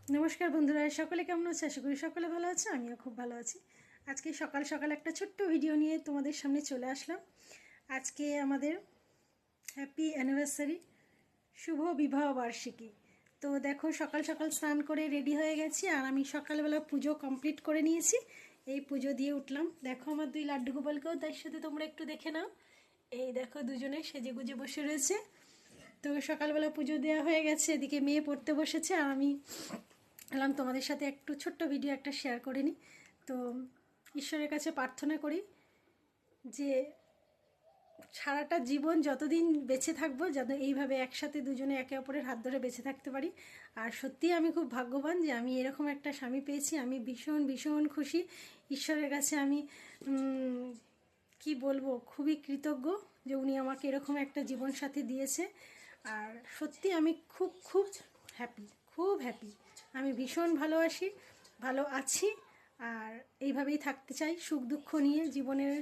নমস্কার বন্ধুরা, সকলে কেমন আছে? আশা করি সকলে ভালো আছে। আমিও খুব ভালো আছি। আজকে সকাল সকাল একটা ছোট্ট ভিডিও নিয়ে তোমাদের সামনে চলে আসলাম। আজকে আমাদের হ্যাপি অ্যানিভার্সারি, শুভ বিবাহ বার্ষিকী। তো দেখো, সকাল সকাল স্নান করে রেডি হয়ে গেছি, আর আমি সকালবেলা পুজো কমপ্লিট করে নিয়েছি। এই পুজো দিয়ে উঠলাম। দেখো আমার দুই লাড্ডু গোপালকেও তার সাথে তোমরা একটু দেখে নাও। এই দেখো, দুজনে সেজে গুজে বসে রয়েছে। তো সকালবেলা পুজো দেওয়া হয়ে গেছে, এদিকে মেয়ে পড়তে বসেছে, আর আমি এলাম তোমাদের সাথে একটু ছোট্ট ভিডিও একটা শেয়ার করে নিই। তো ঈশ্বরের কাছে প্রার্থনা করি যে সারাটা জীবন যতদিন বেঁচে থাকবো, যাতে এইভাবে একসাথে দুজনে একে অপরের হাত ধরে বেঁচে থাকতে পারি। আর সত্যিই আমি খুব ভাগ্যবান যে আমি এরকম একটা স্বামী পেয়েছি। আমি ভীষণ ভীষণ খুশি। ঈশ্বরের কাছে আমি কি বলবো, খুবই কৃতজ্ঞ যে উনি আমাকে এরকম একটা জীবনসাথী দিয়েছে। আর সত্যি আমি খুব খুব হ্যাপি, খুব হ্যাপি। আমি ভীষণ ভালোবাসি, ভালো আছি, আর এইভাবেই থাকতে চাই সুখ দুঃখ নিয়ে। জীবনের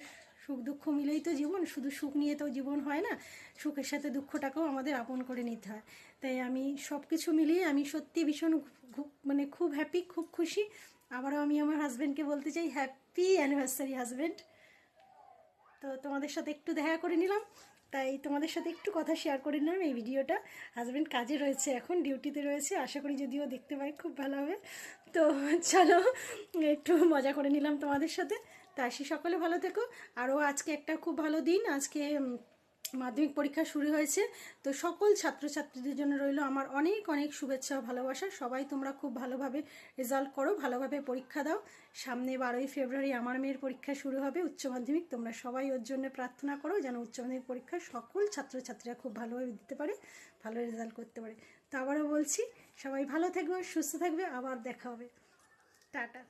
সুখ দুঃখ মিলেই তো জীবন, শুধু সুখ নিয়ে তো জীবন হয় না, সুখের সাথে দুঃখটাকেও আমাদের আপন করে নিতে হয়। তাই আমি সব কিছু মিলিয়ে আমি সত্যি ভীষণ মানে খুব হ্যাপি, খুব খুশি। আবারও আমি আমার হাজব্যান্ডকে বলতে চাই হ্যাপি অ্যানিভার্সারি হাজব্যান্ড। তো তোমাদের সাথে একটু দেখা করে নিলাম, তাই তোমাদের সাথে একটু কথা শেয়ার করে নিলাম এই ভিডিওটা। হাজব্যান্ড কাজে রয়েছে, এখন ডিউটিতে রয়েছে, আশা করি যদিও দেখতে পাই খুব ভালো হবে। তো চলো একটু মজা করে নিলাম তোমাদের সাথে। তা আসি, সকলে ভালো থেকো। আরও আজকে একটা খুব ভালো দিন। আজকে মাধ্যমিক পরীক্ষা শুরু হয়েছে। তো সকল ছাত্রছাত্রীদের জন্য রইল আমার অনেক অনেক শুভেচ্ছা ও ভালোবাসা। সবাই তোমরা খুব ভালোভাবে রেজাল্ট করো, ভালোভাবে পরীক্ষা দাও। সামনে 12ই ফেব্রুয়ারি আমার মেয়ের পরীক্ষা শুরু হবে, উচ্চ মাধ্যমিক। তোমরা সবাই ওর জন্য প্রার্থনা করো যেন উচ্চ মাধ্যমিক পরীক্ষা সকল ছাত্রছাত্রীরা খুব ভালোভাবে দিতে পারে, ভালো রেজাল্ট করতে পারে। তো আবারও বলছি, সবাই ভালো থাকবে, সুস্থ থাকবে, আবার দেখা হবে। টাটা।